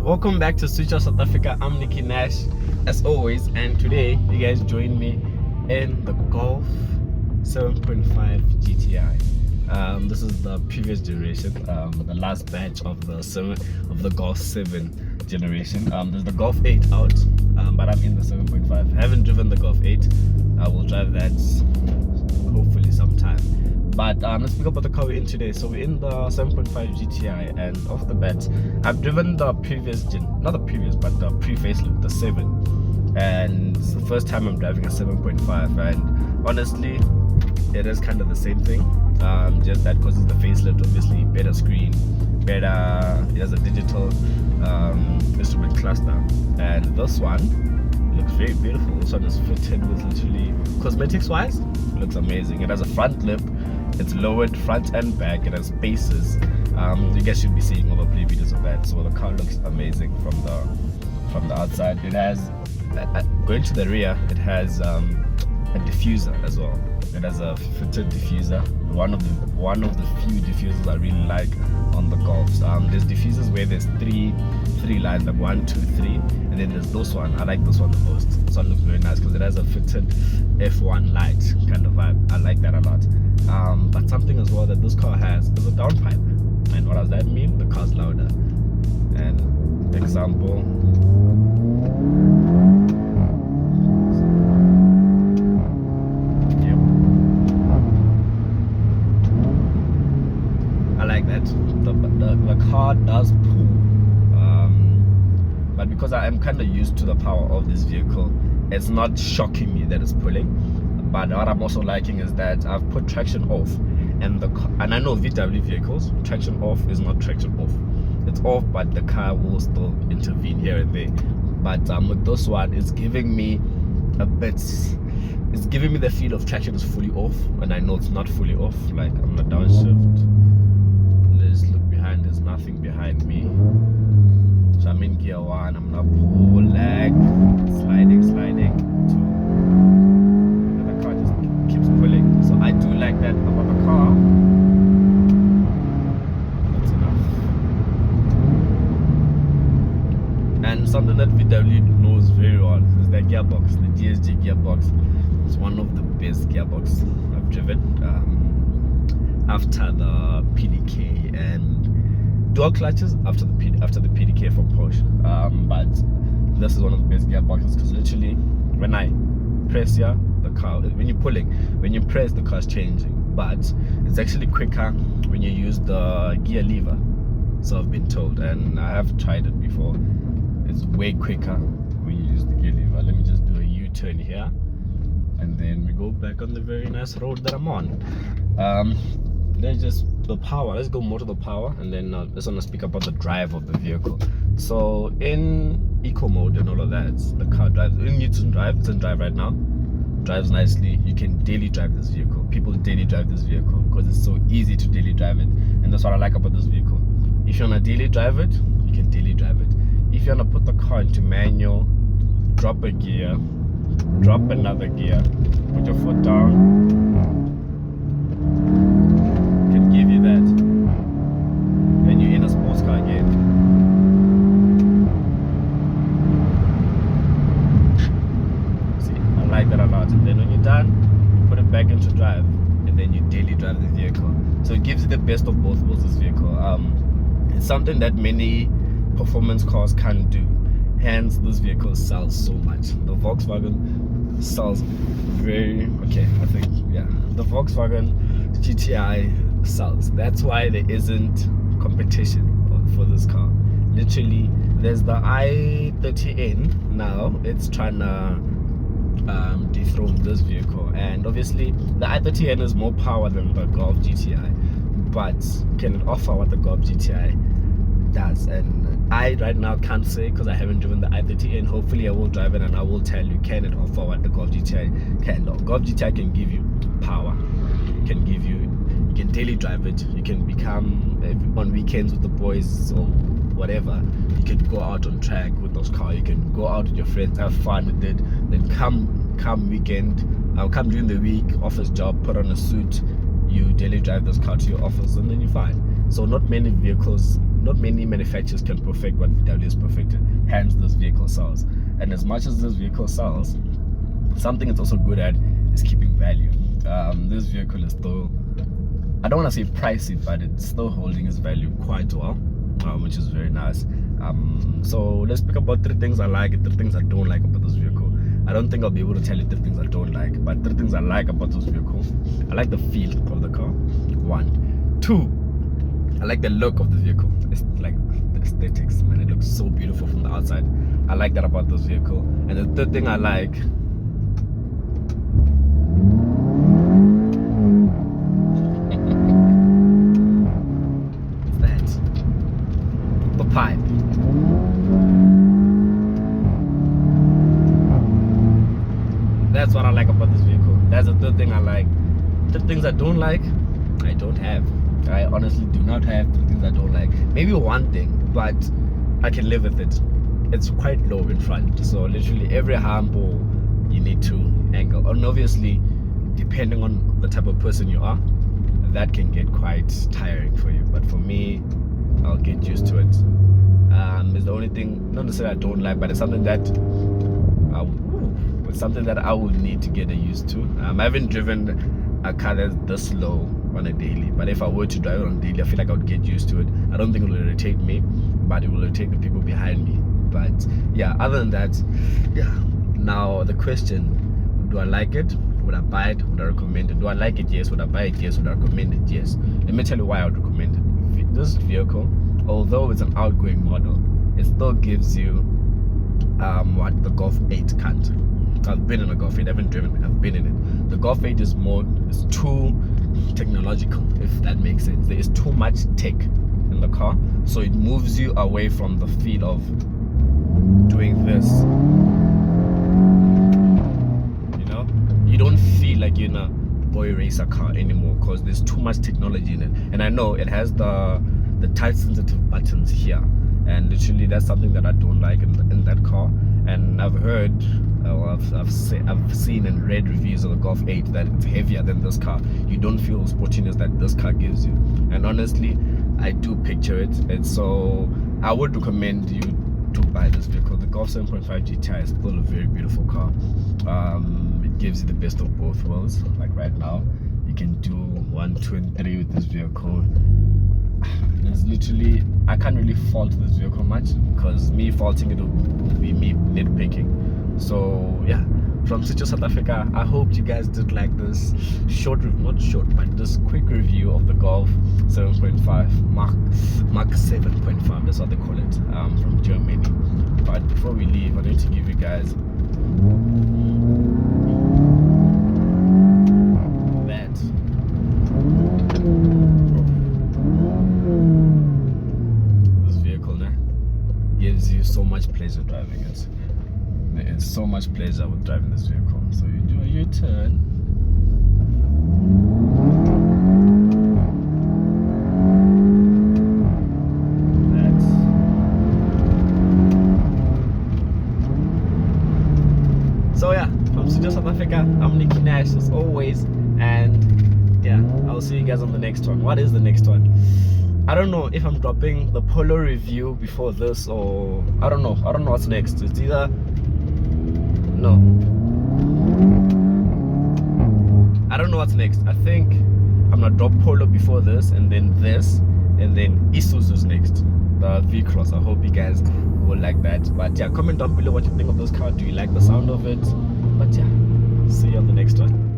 Welcome back to Switch South Africa. I'm Nicky Nash, as always, and today you guys join me in the Golf 7.5 GTI. This is the previous generation, the last batch of the Golf 7 generation. There's the Golf 8 out, but I'm in the 7.5. I haven't driven the Golf 8. I will drive that hopefully sometime. But let's speak about the car we're in today. So we're in the 7.5 GTI, and off the bat, I've driven the previous gen, not the previous, but the pre-facelift, the 7. And it's the first time I'm driving a 7.5, and honestly, it is kind of the same thing. Just that because it's the facelift, obviously, better screen, better, it has a digital instrument cluster. And this one looks very beautiful. This one is fitted with literally, cosmetics wise, looks amazing. It has a front lip. It's lowered front and back. It has spaces. You guys should be seeing overplay videos of that. So the car looks amazing from the outside. It has going to the rear. It has a diffuser as well. It has a fitted diffuser. One of the few diffusers I really like on the Golfs. There's diffusers where there's three lines, like 1, 2, 3, and then there's this one. I like this one the most. This one looks very nice because it has a fitted F1 light kind of vibe. I like that a lot. But something as well that this car has is a downpipe. And what does that mean? The car's louder. And example. Yep. I like that. The car does pull. But because I am kind of used to the power of this vehicle, it's not shocking me that it's pulling. But what I'm also liking is that I've put traction off, and I know VW vehicles, traction off is not traction off. It's off, but the car will still intervene here and there. But with this one, it's giving me it's giving me the feel of traction is fully off, and I know it's not fully off. Like I'm a downshift. Let's look behind. There's nothing behind me. So I'm in gear 1. I'm gonna pull, lag, sliding, 2. Keeps pulling. So I do like that about the car. That's enough. And something that VW knows very well is their gearbox, the DSG gearbox. It's one of the best gearbox I've driven. After the PDK and dual clutches, after the PDK from Porsche. But this is one of the best gearboxes because literally when I press here, the car, when you're pulling, when you press, the car's changing, but it's actually quicker when you use the gear lever, so I've been told, and I have tried it before. It's way quicker when you use the gear lever. Let me just do a U-turn here, and then we go back on the very nice road that I'm on. There's just the power. Let's go more to the power, and then let's want to speak about the drive of the vehicle. So in eco mode and all of that, the car drives in neutron drive. It's in drive right now. Drives nicely. You can daily drive this vehicle. People daily drive this vehicle because it's so easy to daily drive it, and that's what I like about this vehicle. If you want to daily drive it, you can daily drive it. If you want to put the car into manual, drop a gear, drop another gear, put your foot down, can give you that, and you're in a sports car again. Like that a lot. And then when you're done, you put it back into drive, and then you daily drive the vehicle. So it gives you the best of both worlds, this vehicle. It's something that many performance cars can't do, hence this vehicle sells so much. The Volkswagen sells very the Volkswagen GTI sells. That's why there isn't competition for this car. Literally, there's the i30N now. It's trying to dethrone this vehicle, and obviously the i30N is more power than the Golf GTI, but can it offer what the Golf GTI does? And I right now can't say because I haven't driven the i30N. Hopefully I will drive it and I will tell you, can it offer what the Golf GTI can? No, Golf GTI can give you power, can give you can daily drive it, you can become on weekends with the boys or whatever, you can go out on track with those cars, you can go out with your friends, have fun with it, then come weekend, come during the week, office job, put on a suit, you daily drive this car to your office, and then you're fine. So not many vehicles not many manufacturers can perfect what VW has perfected. Hence, this vehicle sells. And as much as this vehicle sells, something it's also good at is keeping value. This vehicle is still, I don't want to say pricey, but it's still holding its value quite well, which is very nice. So let's speak about 3 things I like and 3 things I don't like about this vehicle. I don't think I'll be able to tell you 3 things I don't like, but 3 things I like about this vehicle. I like the feel of the car, 1. 2, I like the look of the vehicle. It's like the aesthetics, man. It looks so beautiful from the outside. I like that about this vehicle. And the 3rd thing I like, is that the pipe. That's what I like about this vehicle. That's the 3rd thing I like. 3 things I don't like, I don't have. I honestly do not have 3 things I don't like. Maybe 1 thing, but I can live with it. It's quite low in front, so literally every hump you need to angle. And obviously, depending on the type of person you are, that can get quite tiring for you. But for me, I'll get used to it. It's the only thing, not necessarily I don't like, but it's something that I would need to get used to. I haven't driven a car that's this slow on a daily, but if I were to drive it on a daily, I feel like I would get used to it. I don't think it will irritate me, but it will irritate the people behind me. But yeah, other than that, yeah. Now the question, do I like it? Would I buy it? Would I recommend it? Do I like it? Yes. Would I buy it? Yes. Would I recommend it? Yes. Let me tell you why I would recommend it. This vehicle, although it's an outgoing model, it still gives you what the Golf 8 can't. I've been in a Golf 8, I haven't driven it, I've been in it. The Golf 8 is too technological, if that makes sense. There is too much tech in the car, so it moves you away from the feel of doing this. You know, you don't feel like you're in a boy racer car anymore because there's too much technology in it. And I know it has the touch sensitive buttons here, and literally that's something that I don't like in that car. And I've heard, I've seen and read reviews of the Golf 8 that it's heavier than this car. You don't feel the sportiness that this car gives you. And honestly, I do picture it. And so I would recommend you to buy this vehicle. The Golf 7.5 GTI is still a very beautiful car. It gives you the best of both worlds. Like right now, you can do 1, 2, and 3 with this vehicle. There's literally, I can't really fault this vehicle much, because me faulting it would be me nitpicking. So yeah, from City South Africa, I hope you guys did like this not short, but this quick review of the Golf 7.5 Mark 7.5, that's what they call it, from Germany. But before we leave, I need to give you guys gives you so much pleasure driving it. There is so much pleasure with driving this vehicle. So you do a U-turn. So yeah, from Studio South Africa, I'm Nicky Nash as always, and yeah, I'll see you guys on the next one. What is the next one? I don't know if I'm dropping the Polo review before this, or I don't know what's next. It's either no, I don't know what's next. I think I'm gonna drop Polo before this, and then Isuzu's next, the V-Cross. I hope you guys will like that. But yeah, comment down below what you think of this car. Do you like the sound of it? But yeah, see you on the next one.